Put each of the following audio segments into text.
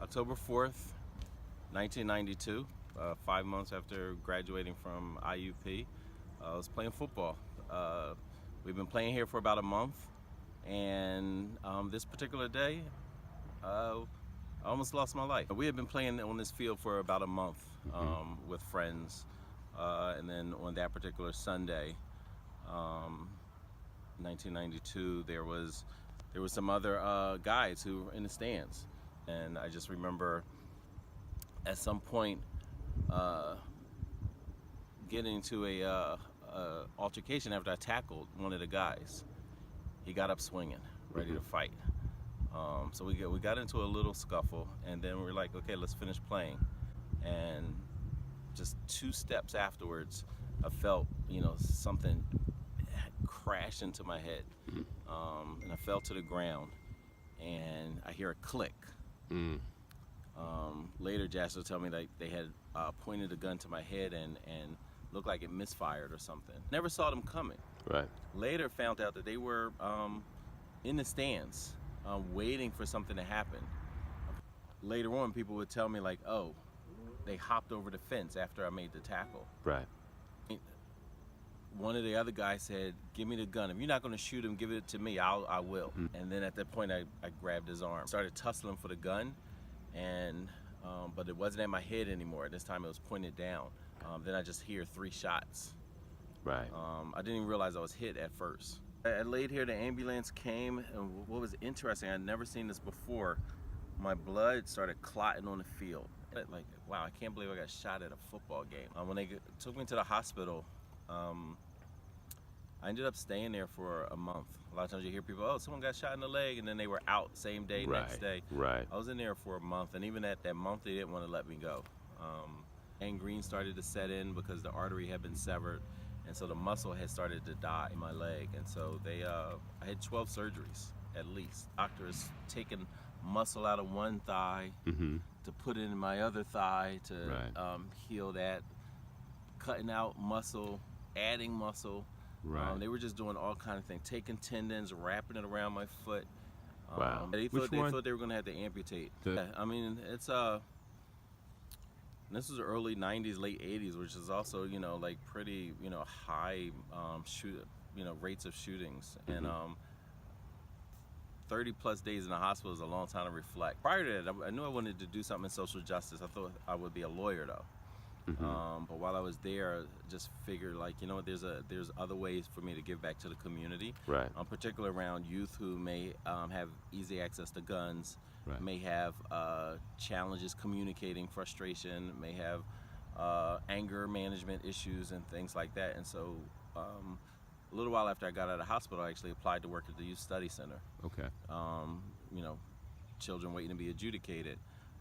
October 4th, 1992, 5 months after graduating from IUP, I was playing football. We've been playing here for about a month, and this particular day, I almost lost my life. We had been playing on this field for about a month with friends, and then on that particular Sunday, 1992, there was some other guys who were in the stands, and I just remember at some point getting into a altercation after I tackled one of the guys. He got up swinging, ready to fight. So we got into a little scuffle, and then we were like, okay, let's finish playing. And just 2 steps afterwards, I felt, something crash into my head, and I fell to the ground, and I hear a click. Later, Jasper told me that they had pointed a gun to my head and looked like it misfired or something. Never saw them coming. Right. Later, found out that they were in the stands, waiting for something to happen. Later on, people would tell me like, "Oh, they hopped over the fence after I made the tackle." Right. One of the other guys said, "Give me the gun. If you're not going to shoot him, give it to me. I will." And then at that point, I grabbed his arm, started tussling for the gun, and but it wasn't at my head anymore. This time, it was pointed down. Then I just hear 3 shots. Right. I didn't even realize I was hit at first. I laid here. The ambulance came, and what was interesting, I'd never seen this before. My blood started clotting on the field. Like, wow, I can't believe I got shot at a football game. When they took me to the hospital, I ended up staying there for a month. A lot of times you hear people, oh, someone got shot in the leg, and then they were out same day, next day. Right. I was in there for a month, and even at that month, they didn't want to let me go. Gangrene started to set in because the artery had been severed, and so the muscle had started to die in my leg. And so I had 12 surgeries at least. Doctors taking muscle out of one thigh to put in my other thigh to heal that, cutting out muscle, adding muscle. Right. They were just doing all kinds of things, taking tendons, wrapping it around my foot. Wow. They thought they were going to have to amputate. I mean, it's this was early 90s, late 80s, which is also, like pretty, high rates of shootings. And 30 plus days in the hospital is a long time to reflect. Prior to that, I knew I wanted to do something in social justice. I thought I would be a lawyer though. But while I was there, I just figured like, there's other ways for me to give back to the community. Right. Particularly around youth who may have easy access to guns, may have challenges communicating, frustration, may have anger management issues and things like that. And so a little while after I got out of the hospital, I actually applied to work at the Youth Study Center. Okay. Children waiting to be adjudicated.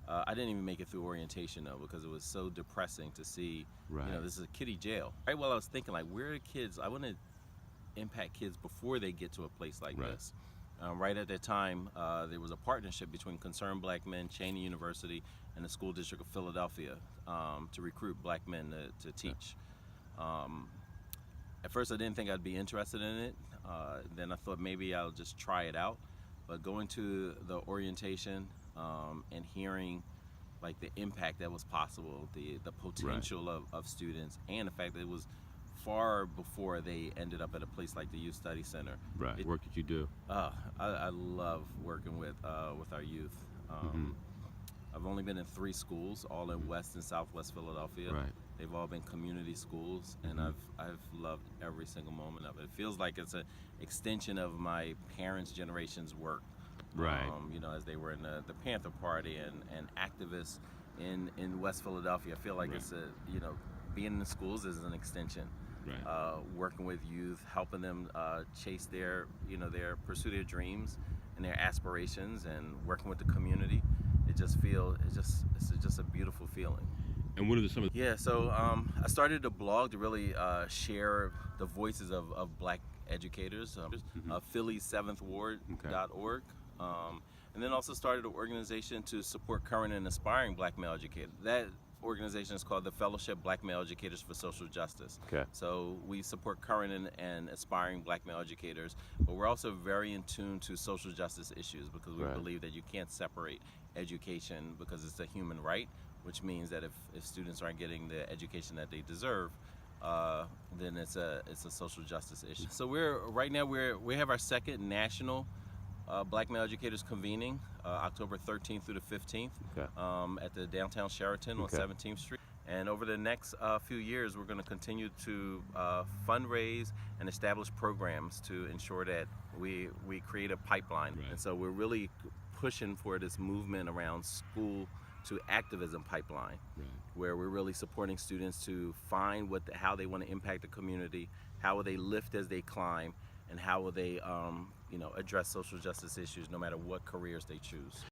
I didn't even make it through orientation though, because it was so depressing to see, this is a kiddie jail. Right while I was thinking like, where are the kids? I want to impact kids before they get to a place like this. Right at that time, there was a partnership between Concerned Black Men, Cheney University, and the School District of Philadelphia to recruit black men to teach. At first I didn't think I'd be interested in it. Then I thought maybe I'll just try it out. But going to the orientation and hearing like the impact that was possible, the potential of students, and the fact that it was far before they ended up at a place like the Youth Study Center. Right. Work that you do. I love working with our youth. I've only been in 3 schools, all in West and Southwest Philadelphia. Right. They've all been community schools, and I've loved every single moment of it. It feels like it's an extension of my parents' generation's work. Right. As they were in the Panther Party and activists in West Philadelphia. I feel like it's being in the schools is an extension. Right. Working with youth, helping them chase their pursue their dreams and their aspirations, and working with the community. It's just a beautiful feeling. And what are some of the... Yeah, so I started a blog to really share the voices of black educators, Philly7thward.org. And then also started an organization to support current and aspiring black male educators. That organization is called the Fellowship Black Male Educators for Social Justice. Okay. So we support current and aspiring black male educators, but we're also very in tune to social justice issues because we Right. believe that you can't separate education because it's a human right, which means that if students aren't getting the education that they deserve, then it's a social justice issue. So right now we have our second national Black Male Educators convening October 13th through the 15th Okay. at the downtown Sheraton on Okay. 17th Street. And over the next few years, we're going to continue to fundraise and establish programs to ensure that we create a pipeline. Right. And so we're really pushing for this movement around school to activism pipeline, Right. where we're really supporting students to find how they want to impact the community, how will they lift as they climb, and how will they address social justice issues no matter what careers they choose.